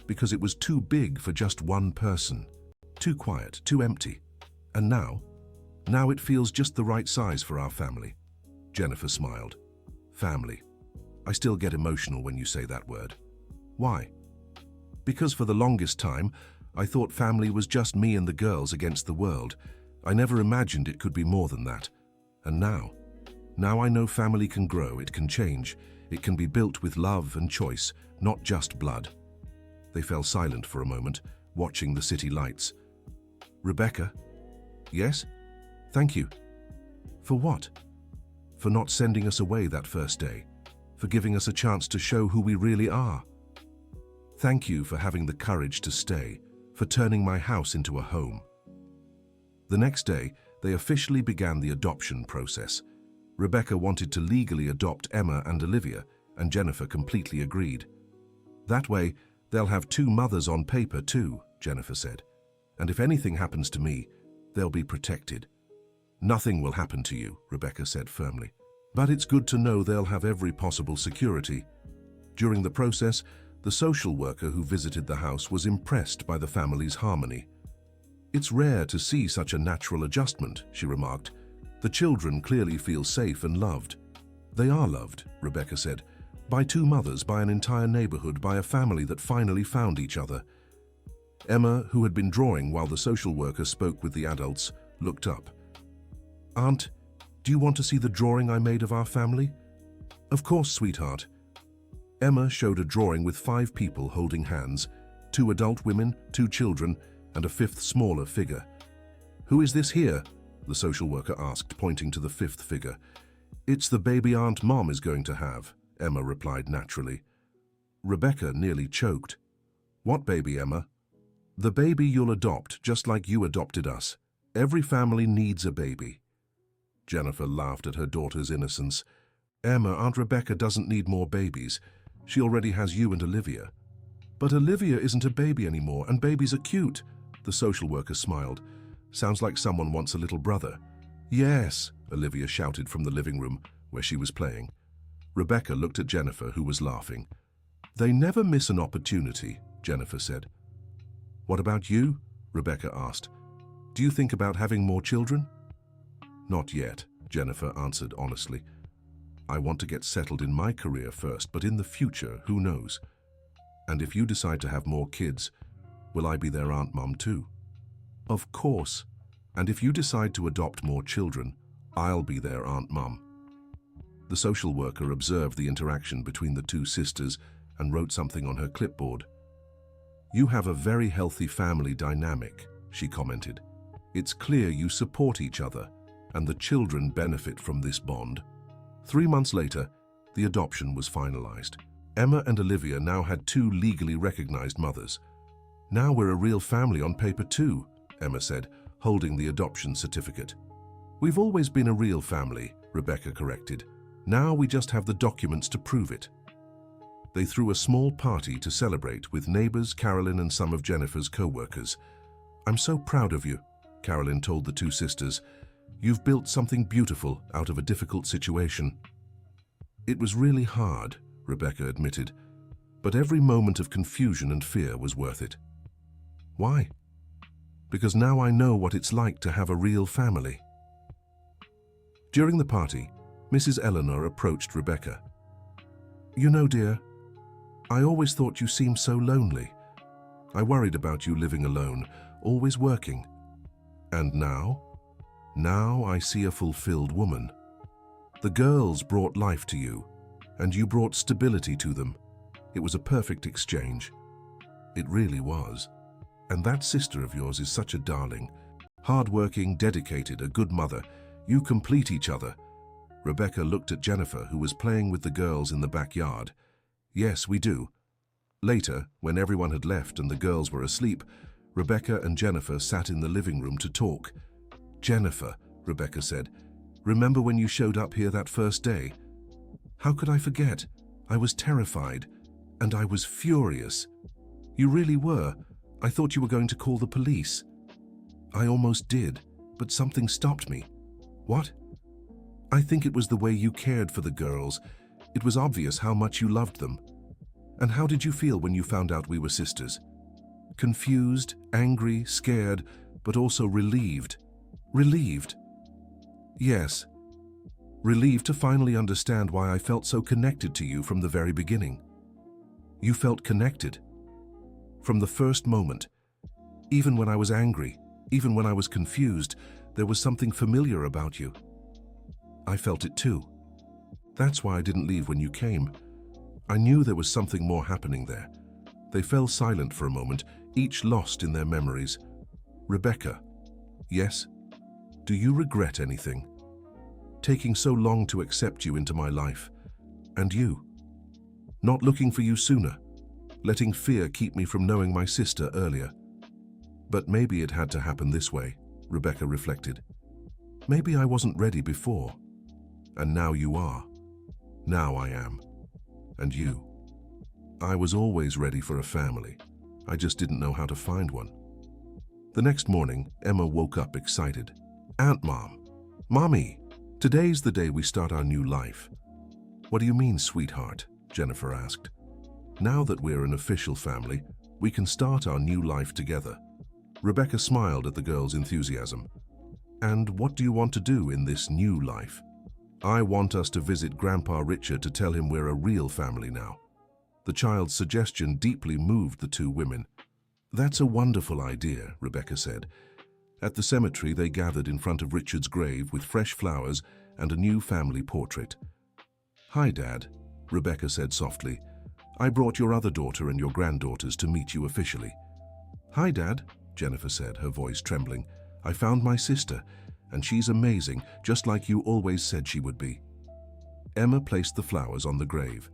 "Because it was too big for just one person. Too quiet, too empty. And now it feels just the right size for our family." Jennifer smiled. "Family. I still get emotional when you say that word." "Why?" "Because for the longest time, I thought family was just me and the girls against the world. I never imagined it could be more than that. And now I know family can grow, it can change, it can be built with love and choice, not just blood." They fell silent for a moment, watching the city lights. "Rebecca?" "Yes?" "Thank you." "For what?" "For not sending us away that first day, for giving us a chance to show who we really are. Thank you for having the courage to stay, for turning my house into a home." The next day, they officially began the adoption process. Rebecca wanted to legally adopt Emma and Olivia, and Jennifer completely agreed. "That way, they'll have two mothers on paper too," Jennifer said. "And if anything happens to me, they'll be protected." "Nothing will happen to you," Rebecca said firmly. "But it's good to know they'll have every possible security." During the process, the social worker who visited the house was impressed by the family's harmony. "It's rare to see such a natural adjustment," she remarked. "The children clearly feel safe and loved." "They are loved," Rebecca said, "by two mothers, by an entire neighborhood, by a family that finally found each other." Emma, who had been drawing while the social worker spoke with the adults, looked up. "Aunt, do you want to see the drawing I made of our family?" "Of course, sweetheart." Emma showed a drawing with 5 people holding hands, 2 adult women, 2 children, and a 5th smaller figure. "Who is this here?" the social worker asked, pointing to the 5th figure. "It's the baby Aunt Mom is going to have," Emma replied naturally. Rebecca nearly choked. "What baby, Emma?" "The baby you'll adopt, just like you adopted us. Every family needs a baby." Jennifer laughed at her daughter's innocence. "Emma, Aunt Rebecca doesn't need more babies. She already has you and Olivia." "But Olivia isn't a baby anymore, and babies are cute," the social worker smiled. "Sounds like someone wants a little brother." "Yes," Olivia shouted from the living room, where she was playing. Rebecca looked at Jennifer, who was laughing. "They never miss an opportunity," Jennifer said. "What about you?" Rebecca asked. "Do you think about having more children?" "Not yet," Jennifer answered honestly. "I want to get settled in my career first, but in the future, who knows? And if you decide to have more kids, will I be their Aunt Mom too?" "Of course. And if you decide to adopt more children, I'll be their Aunt Mom." The social worker observed the interaction between the 2 sisters and wrote something on her clipboard. "You have a very healthy family dynamic," she commented. "It's clear you support each other, and the children benefit from this bond." 3 months later, the adoption was finalized. Emma and Olivia now had 2 legally recognized mothers. "Now we're a real family on paper too," Emma said, holding the adoption certificate. "We've always been a real family," Rebecca corrected. "Now we just have the documents to prove it." They threw a small party to celebrate with neighbors, Carolyn, and some of Jennifer's co-workers. "I'm so proud of you," Carolyn told the 2 sisters. "You've built something beautiful out of a difficult situation." "It was really hard," Rebecca admitted, "but every moment of confusion and fear was worth it." "Why?" "Because now I know what it's like to have a real family." During the party, Mrs. Eleanor approached Rebecca. "You know, dear, I always thought you seemed so lonely. I worried about you living alone, always working. And now I see a fulfilled woman. The girls brought life to you, and you brought stability to them. It was a perfect exchange." "It really was. And that sister of yours is such a darling. Hard-working, dedicated, a good mother. You complete each other." Rebecca looked at Jennifer, who was playing with the girls in the backyard. "Yes, we do." Later, when everyone had left and the girls were asleep, Rebecca and Jennifer sat in the living room to talk. "Jennifer," Rebecca said, "remember when you showed up here that first day? How could I forget? I was terrified. And I was furious. You really were. I thought you were going to call the police. I almost did, but something stopped me. What? I think it was the way you cared for the girls. It was obvious how much you loved them. And how did you feel when you found out we were sisters? Confused, angry, scared, but also relieved. Relieved. Yes. Relieved to finally understand why I felt so connected to you from the very beginning. You felt connected. From the first moment. Even when I was angry, even when I was confused, there was something familiar about you. I felt it too. That's why I didn't leave when you came. I knew there was something more happening there. They fell silent for a moment, each lost in their memories. Rebecca. Yes? Do you regret anything? Taking so long to accept you into my life. And you? Not looking for you sooner. Letting fear keep me from knowing my sister earlier. But maybe it had to happen this way, Rebecca reflected. Maybe I wasn't ready before. And now you are. Now I am. And you. I was always ready for a family. I just didn't know how to find one. The next morning, Emma woke up excited. Aunt Mom. Mommy, today's the day we start our new life. What do you mean, sweetheart? Jennifer asked. Now that we're an official family, we can start our new life together. Rebecca smiled at the girl's enthusiasm. And what do you want to do in this new life? I want us to visit Grandpa Richard to tell him we're a real family now. The child's suggestion deeply moved the two women. That's a wonderful idea, Rebecca said. At the cemetery, they gathered in front of Richard's grave with fresh flowers and a new family portrait. Hi, Dad, Rebecca said softly. I brought your other daughter and your granddaughters to meet you officially. Hi, Dad, Jennifer said, her voice trembling. I found my sister, and she's amazing, just like you always said she would be. Emma placed the flowers on the grave.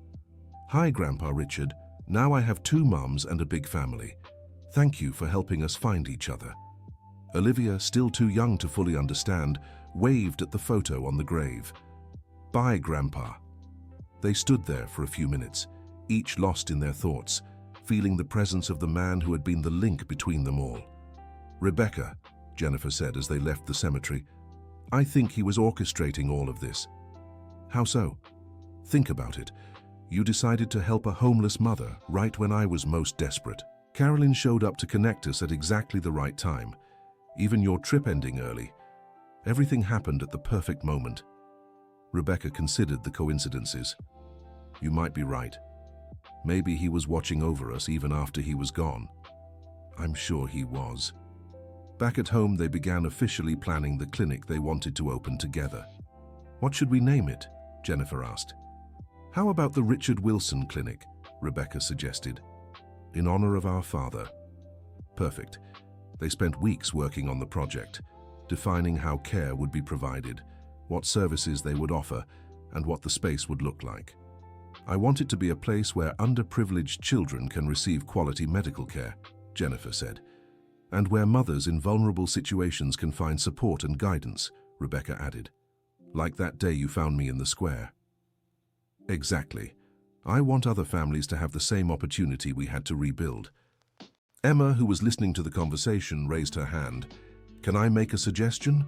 Hi, Grandpa Richard. Now I have two mums and a big family. Thank you for helping us find each other. Olivia, still too young to fully understand, waved at the photo on the grave. Bye, Grandpa. They stood there for a few minutes, each lost in their thoughts, feeling the presence of the man who had been the link between them all. Rebecca, Jennifer said as they left the cemetery, I think he was orchestrating all of this. How so? Think about it. You decided to help a homeless mother right when I was most desperate. Carolyn showed up to connect us at exactly the right time. Even your trip ending early. Everything happened at the perfect moment. Rebecca considered the coincidences. You might be right. Maybe he was watching over us even after he was gone. I'm sure he was. Back at home, they began officially planning the clinic they wanted to open together. What should we name it? Jennifer asked. How about the Richard Wilson Clinic? Rebecca suggested. In honor of our father. Perfect. They spent weeks working on the project, defining how care would be provided, what services they would offer, and what the space would look like. I want it to be a place where underprivileged children can receive quality medical care, Jennifer said, and where mothers in vulnerable situations can find support and guidance, Rebecca added. Like that day you found me in the square. Exactly. I want other families to have the same opportunity we had to rebuild. Emma, who was listening to the conversation, raised her hand. Can I make a suggestion?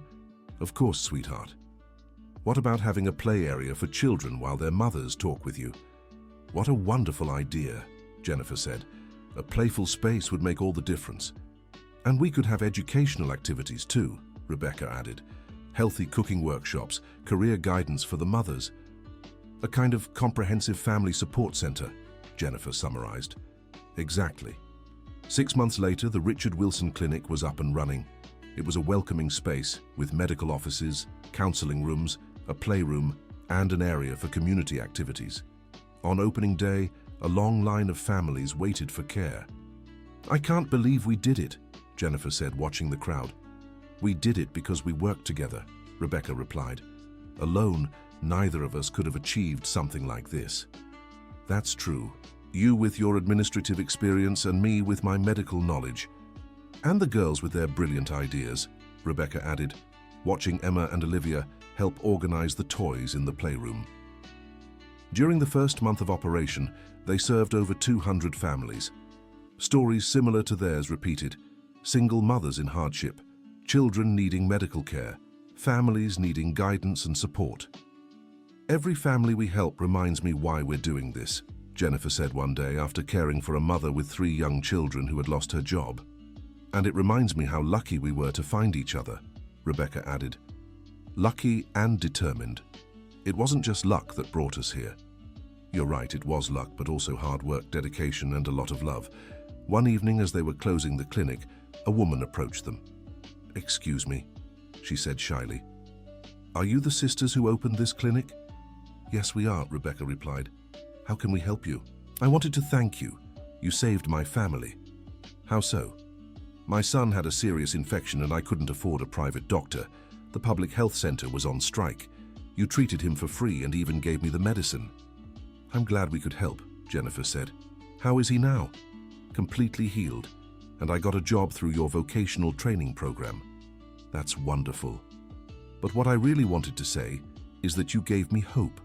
Of course, sweetheart. What about having a play area for children while their mothers talk with you? What a wonderful idea, Jennifer said. A playful space would make all the difference. And we could have educational activities too, Rebecca added. Healthy cooking workshops, career guidance for the mothers. A kind of comprehensive family support center, Jennifer summarized. Exactly. 6 months later, the Richard Wilson Clinic was up and running. It was a welcoming space with medical offices, counseling rooms, a playroom, and an area for community activities. On opening day, a long line of families waited for care. I can't believe we did it, Jennifer said, watching the crowd. We did it because we worked together, Rebecca replied. Alone, neither of us could have achieved something like this. That's true. You with your administrative experience and me with my medical knowledge. And the girls with their brilliant ideas, Rebecca added, watching Emma and Olivia help organize the toys in the playroom. During the first month of operation, they served over 200 families. Stories similar to theirs repeated: single mothers in hardship, children needing medical care, families needing guidance and support. "Every family we help reminds me why we're doing this," Jennifer said one day after caring for a mother with 3 young children who had lost her job. "And it reminds me how lucky we were to find each other," Rebecca added. "Lucky and determined. It wasn't just luck that brought us here." "You're right, it was luck, but also hard work, dedication, and a lot of love." One evening, as they were closing the clinic, a woman approached them. "Excuse me," she said shyly. "Are you the sisters who opened this clinic?" "Yes, we are," Rebecca replied. "How can we help you?" "I wanted to thank you. You saved my family." "How so?" "My son had a serious infection and I couldn't afford a private doctor. The public health center was on strike. You treated him for free and even gave me the medicine." "I'm glad we could help," Jennifer said. "How is he now?" "Completely healed, and I got a job through your vocational training program." "That's wonderful. But what I really wanted to say is that you gave me hope.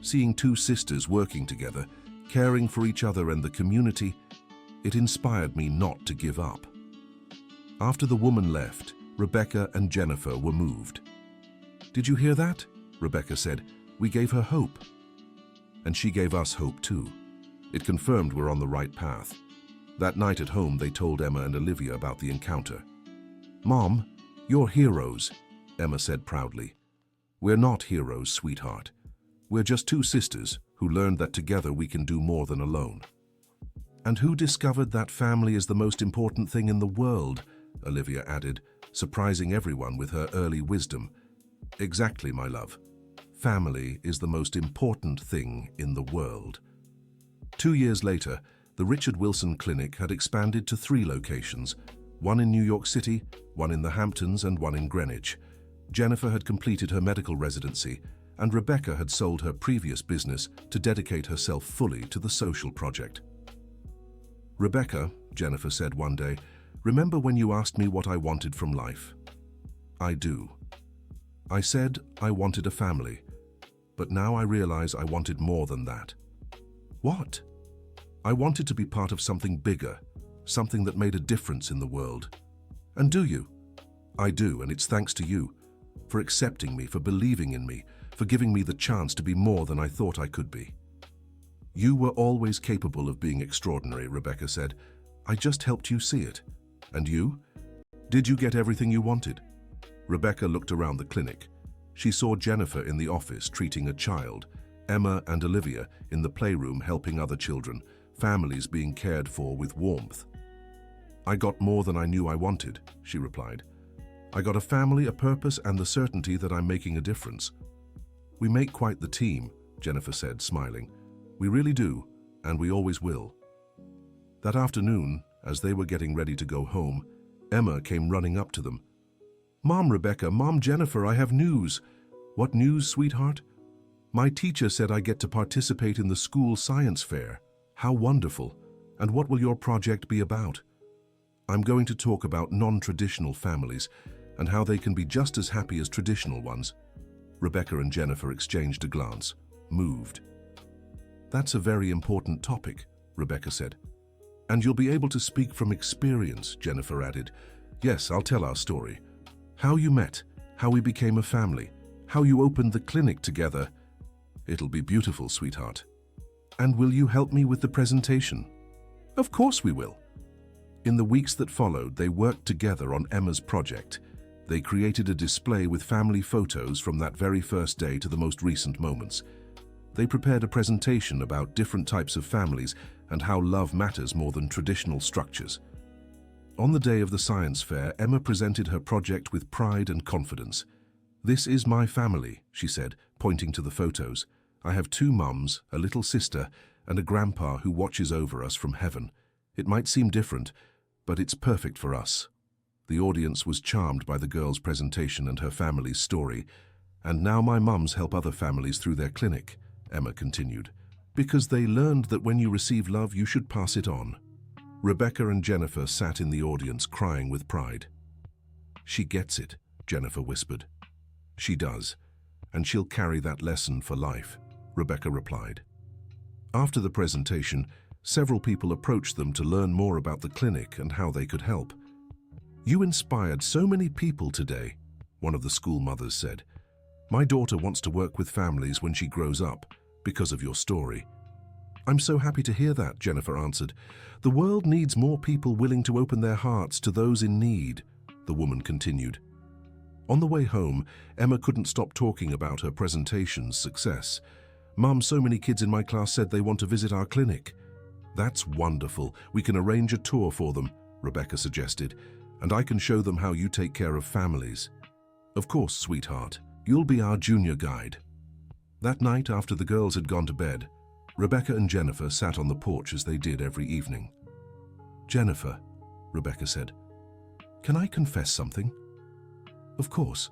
Seeing 2 sisters working together, caring for each other and the community, it inspired me not to give up." After the woman left, Rebecca and Jennifer were moved. "Did you hear that?" Rebecca said. "We gave her hope." And she gave us hope too. It confirmed we're on the right path. That night at home, they told Emma and Olivia about the encounter. "Mom, you're heroes," Emma said proudly. "We're not heroes, sweetheart. We're just 2 sisters who learned that together we can do more than alone." "And who discovered that family is the most important thing in the world?" Olivia added, surprising everyone with her early wisdom. "Exactly, my love. Family is the most important thing in the world." 2 years later, the Richard Wilson Clinic had expanded to 3 locations, one in New York City, one in the Hamptons, and one in Greenwich. Jennifer had completed her medical residency, and Rebecca had sold her previous business to dedicate herself fully to the social project. "Rebecca," Jennifer said one day, "remember when you asked me what I wanted from life?" "I do. I said I wanted a family, but now I realize I wanted more than that." "What?" "I wanted to be part of something bigger, something that made a difference in the world." "And do you?" "I do, and it's thanks to you, for accepting me, for believing in me, for giving me the chance to be more than I thought I could be." "You were always capable of being extraordinary," Rebecca said. "I just helped you see it. And you? Did you get everything you wanted?" Rebecca looked around the clinic. She saw Jennifer in the office treating a child, Emma and Olivia in the playroom helping other children, families being cared for with warmth. "I got more than I knew I wanted," she replied. "I got a family, a purpose, and the certainty that I'm making a difference." "We make quite the team," Jennifer said, smiling. "We really do, and we always will." That afternoon, as they were getting ready to go home, Emma came running up to them. "Mom, Rebecca, Mom, Jennifer, I have news." "What news, sweetheart?" "My teacher said I get to participate in the school science fair." "How wonderful. And what will your project be about?" "I'm going to talk about non-traditional families and how they can be just as happy as traditional ones." Rebecca and Jennifer exchanged a glance, moved. "That's a very important topic," Rebecca said. "And you'll be able to speak from experience," Jennifer added. "Yes, I'll tell our story. How you met, how we became a family, how you opened the clinic together. It'll be beautiful, sweetheart." "And will you help me with the presentation?" "Of course we will." In the weeks that followed, they worked together on Emma's project. They created a display with family photos from that very first day to the most recent moments. They prepared a presentation about different types of families and how love matters more than traditional structures. On the day of the science fair, Emma presented her project with pride and confidence. "This is my family," she said, pointing to the photos. "I have 2 mums, a little sister, and a grandpa who watches over us from heaven. It might seem different, but it's perfect for us." The audience was charmed by the girl's presentation and her family's story. "And now my mums help other families through their clinic," Emma continued, "because they learned that when you receive love, you should pass it on." Rebecca and Jennifer sat in the audience crying with pride. "She gets it," Jennifer whispered. "She does, and she'll carry that lesson for life," Rebecca replied. After the presentation, several people approached them to learn more about the clinic and how they could help. "You inspired so many people today," one of the school mothers said. "My daughter wants to work with families when she grows up because of your story." "I'm so happy to hear that," Jennifer answered. "The world needs more people willing to open their hearts to those in need," the woman continued. On the way home, Emma couldn't stop talking about her presentation's success. "Mum, so many kids in my class said they want to visit our clinic." "That's wonderful. We can arrange a tour for them," Rebecca suggested, "and I can show them how you take care of families." "Of course, sweetheart. You'll be our junior guide." That night, after the girls had gone to bed, Rebecca and Jennifer sat on the porch as they did every evening. "Jennifer," Rebecca said, "can I confess something?" "Of course.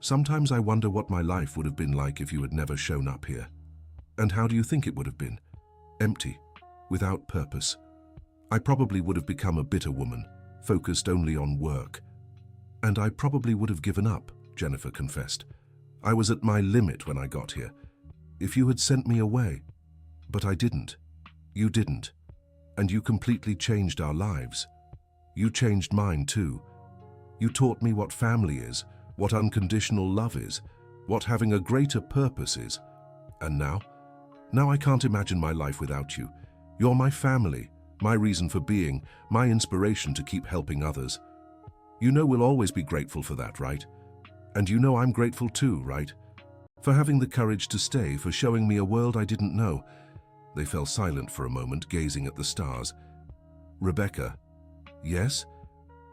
Sometimes I wonder what my life would have been like if you had never shown up here. And how do you think it would have been? Empty, without purpose. I probably would have become a bitter woman, focused only on work. And I probably would have given up," Jennifer confessed. "I was at my limit when I got here. If you had sent me away. But I didn't. You didn't. And you completely changed our lives. You changed mine too. You taught me what family is, what unconditional love is, what having a greater purpose is. And now I can't imagine my life without you. You're my family, my reason for being, my inspiration to keep helping others. You know we'll always be grateful for that, right? And you know I'm grateful too, right? For having the courage to stay, for showing me a world I didn't know." They fell silent for a moment, gazing at the stars. "Rebecca." "Yes?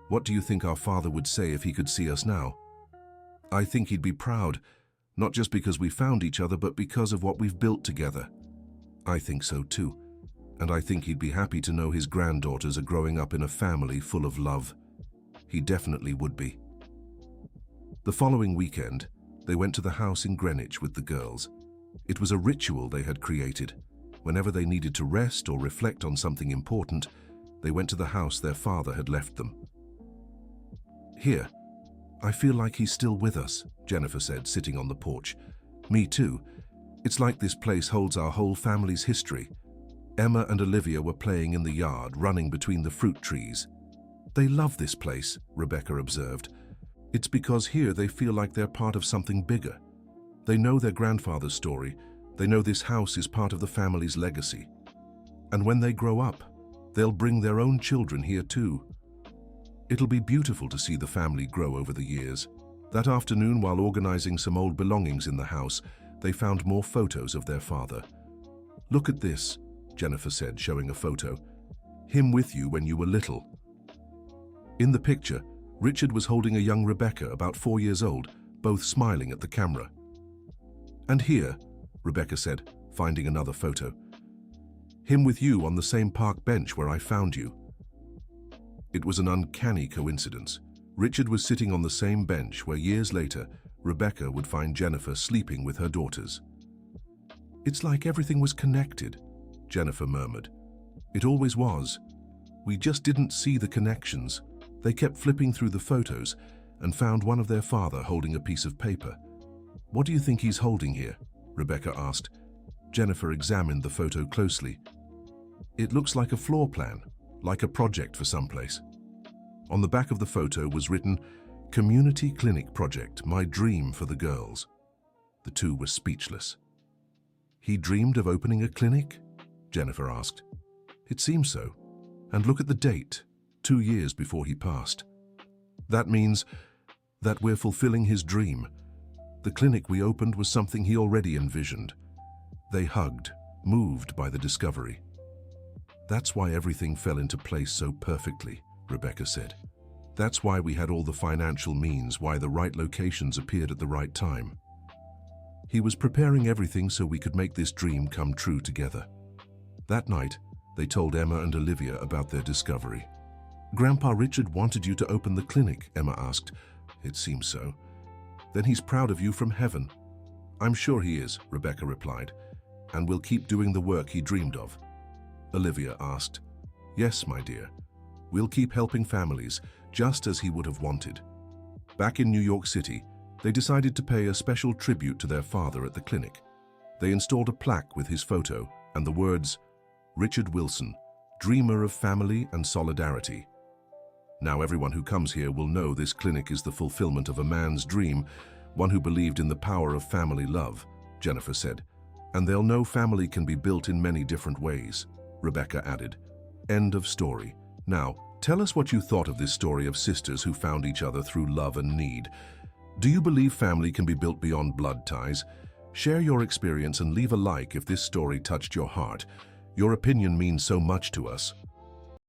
What do you think our father would say if he could see us now?" "I think he'd be proud, not just because we found each other, but because of what we've built together." "I think so too. And I think he'd be happy to know his granddaughters are growing up in a family full of love. He definitely would be." The following weekend, they went to the house in Greenwich with the girls. It was a ritual they had created. Whenever they needed to rest or reflect on something important, they went to the house their father had left them. "Here, I feel like he's still with us," Jennifer said, sitting on the porch. "Me too. It's like this place holds our whole family's history." Emma and Olivia were playing in the yard, running between the fruit trees. "They love this place," Rebecca observed. "It's because here they feel like they're part of something bigger. They know their grandfather's story. They know this house is part of the family's legacy. And when they grow up, they'll bring their own children here too. It'll be beautiful to see the family grow over the years." That afternoon, while organizing some old belongings in the house, they found more photos of their father. "Look at this," Jennifer said, showing a photo. "Him with you when you were little." In the picture, Richard was holding a young Rebecca, about 4 years old, both smiling at the camera. "And here," Rebecca said, finding another photo. "Him with you on the same park bench where I found you." It was an uncanny coincidence. Richard was sitting on the same bench where years later, Rebecca would find Jennifer sleeping with her daughters. "It's like everything was connected," Jennifer murmured. "It always was. We just didn't see the connections." They kept flipping through the photos and found one of their father holding a piece of paper. "What do you think he's holding here?" Rebecca asked. Jennifer examined the photo closely. "It looks like a floor plan, like a project for someplace." On the back of the photo was written, "Community Clinic Project, my dream for the girls." The two were speechless. "He dreamed of opening a clinic?" Jennifer asked. "It seems so. And look at the date, 2 years before he passed. That means that we're fulfilling his dream. The clinic we opened was something he already envisioned." They hugged, moved by the discovery. "That's why everything fell into place so perfectly," Rebecca said. "That's why we had all the financial means, why the right locations appeared at the right time. He was preparing everything so we could make this dream come true together." That night, they told Emma and Olivia about their discovery. "Grandpa Richard wanted you to open the clinic," Emma asked. "It seems so." "Then he's proud of you from heaven." "I'm sure he is," Rebecca replied, "and will keep doing the work he dreamed of." Olivia asked. "Yes, my dear. We'll keep helping families, just as he would have wanted." Back in New York City, they decided to pay a special tribute to their father at the clinic. They installed a plaque with his photo and the words, "Richard Wilson, dreamer of family and solidarity." Now everyone who comes here will know this clinic is the fulfillment of a man's dream, one who believed in the power of family love, Jennifer said. And they'll know family can be built in many different ways, Rebecca added. End of story. Now, tell us what you thought of this story of sisters who found each other through love and need. Do you believe family can be built beyond blood ties? Share your experience and leave a like if this story touched your heart. Your opinion means so much to us.